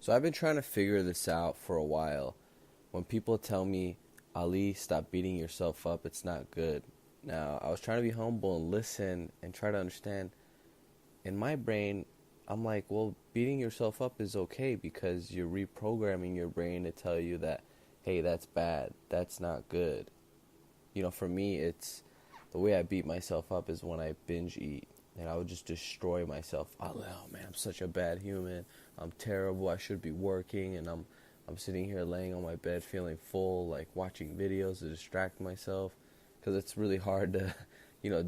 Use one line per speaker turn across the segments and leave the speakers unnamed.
So I've been trying to figure this out for a while. When people tell me, Ali, stop beating yourself up, it's not good. Now, I was trying to be humble and listen and try to understand. In my brain, I'm like, well, beating yourself up is okay because you're reprogramming your brain to tell you that, hey, that's bad, that's not good. For me, it's the way I beat myself up is when I binge eat. And I would just destroy myself. Oh man, I'm such a bad human. I'm terrible. I should be working, and I'm sitting here laying on my bed feeling full, like watching videos to distract myself, because it's really hard to,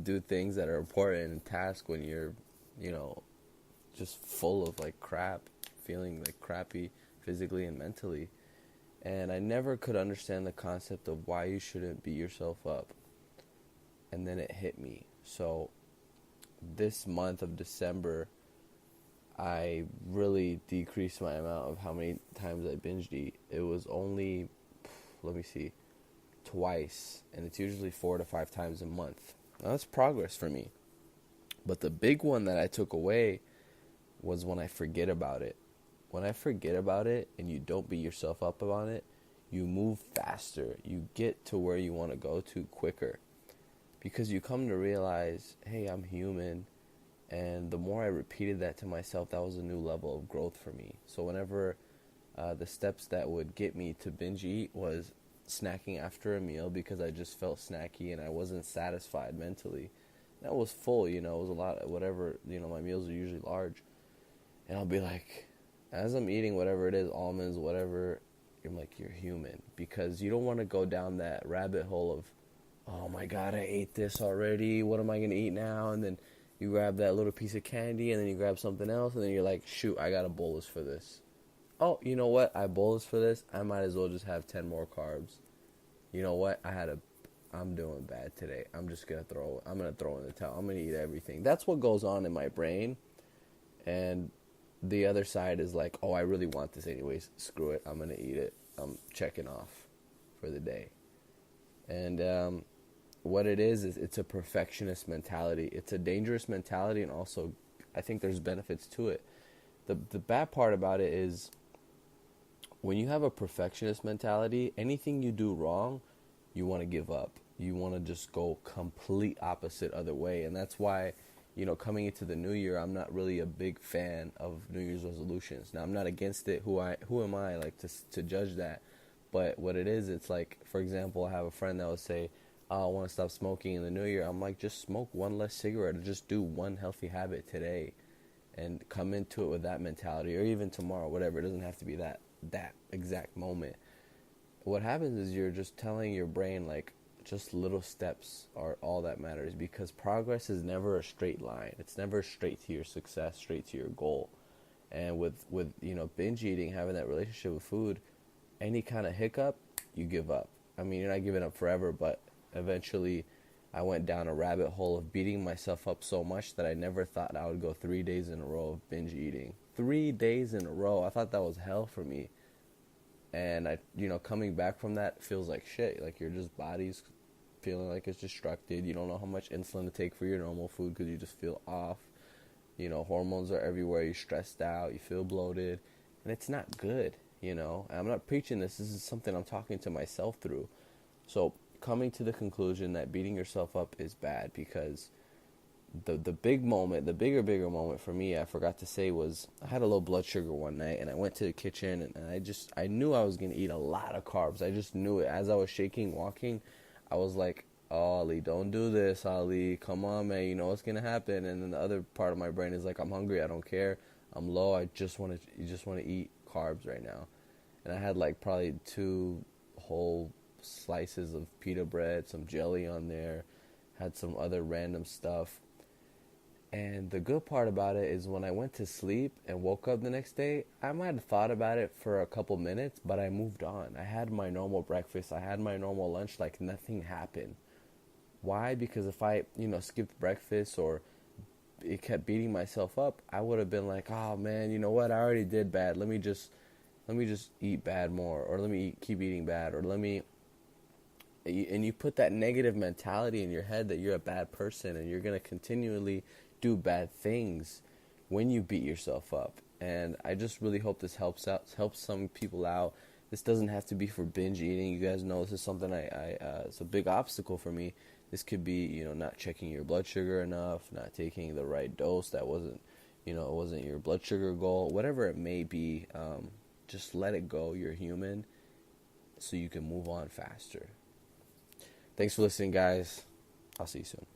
do things that are important and tasks when you're, you know, just full of like crap, feeling like crappy physically and mentally. And I never could understand the concept of why you shouldn't beat yourself up. And then it hit me. So this month of December, I really decreased my amount of how many times I binged eat. It was only, let me see, twice, and it's usually 4 to 5 times a month. Now, that's progress for me. But the big one that I took away was when I forget about it. When I forget about it and you don't beat yourself up about it, you move faster. You get to where you want to go to quicker. Because you come to realize, hey, I'm human. And the more I repeated that to myself, that was a new level of growth for me. So whenever the steps that would get me to binge eat was snacking after a meal because I just felt snacky and I wasn't satisfied mentally. And I was full, it was a lot, whatever, my meals are usually large. And I'll be like, as I'm eating whatever it is, almonds, whatever, I'm like, you're human. Because you don't want to go down that rabbit hole of, oh my God, I ate this already. What am I going to eat now? And then you grab that little piece of candy, and then you grab something else, and then you're like, shoot, I got a bolus for this. Oh, you know what? I bolus for this. I might as well just have 10 more carbs. You know what? I'm doing bad today. I'm going to throw in the towel. I'm going to eat everything. That's what goes on in my brain. And the other side is like, oh, I really want this anyways. Screw it. I'm going to eat it. I'm checking off for the day. And, what it is it's a perfectionist mentality. It's a dangerous mentality, and also I think there's benefits to it. The bad part about it is when you have a perfectionist mentality, anything you do wrong, you want to give up. You want to just go complete opposite other way. And that's why, coming into the new year, I'm not really a big fan of New Year's resolutions. Now, I'm not against it. Who am I like to judge that? But what it is, it's like, for example, I have a friend that would say, I want to stop smoking in the new year. I'm like, just smoke one less cigarette, or just do one healthy habit today and come into it with that mentality, or even tomorrow, whatever. It doesn't have to be that exact moment. What happens is you're just telling your brain, like, just little steps are all that matters, because progress is never a straight line. It's never straight to your success, straight to your goal. And with binge eating, having that relationship with food, any kind of hiccup, you give up. I mean, you're not giving up forever, but eventually I went down a rabbit hole of beating myself up so much that I never thought I would go 3 days in a row of binge eating. 3 days in a row. I thought that was hell for me. And coming back from that feels like shit. Like your just body's feeling like it's destructed. You don't know how much insulin to take for your normal food because you just feel off. Hormones are everywhere. You're stressed out. You feel bloated. And it's not good, And I'm not preaching this. This is something I'm talking to myself through. So coming to the conclusion that beating yourself up is bad, because the bigger moment for me, I forgot to say, was I had a low blood sugar one night, and I went to the kitchen, and I knew I was going to eat a lot of carbs. I just knew it. As I was shaking, walking, I was like, oh, Ali, don't do this, Ali. Come on, man. You know what's going to happen. And then the other part of my brain is like, I'm hungry. I don't care. I'm low. You just want to eat carbs right now. And I had like probably 2 whole slices of pita bread, some jelly on there, had some other random stuff. And the good part about it is when I went to sleep and woke up the next day, I might have thought about it for a couple minutes, but I moved on. I had my normal breakfast, I had my normal lunch, like nothing happened. Why? Because if I, skipped breakfast or it kept beating myself up, I would have been like, oh man, you know what, I already did bad. Let me just eat bad more, or keep eating bad, or and you put that negative mentality in your head that you're a bad person and you're going to continually do bad things when you beat yourself up. And I just really hope this helps some people out. This doesn't have to be for binge eating. You guys know this is something it's a big obstacle for me. This could be, not checking your blood sugar enough, not taking the right dose that wasn't, it wasn't your blood sugar goal, whatever it may be. Just let it go. You're human, so you can move on faster. Thanks for listening, guys. I'll see you soon.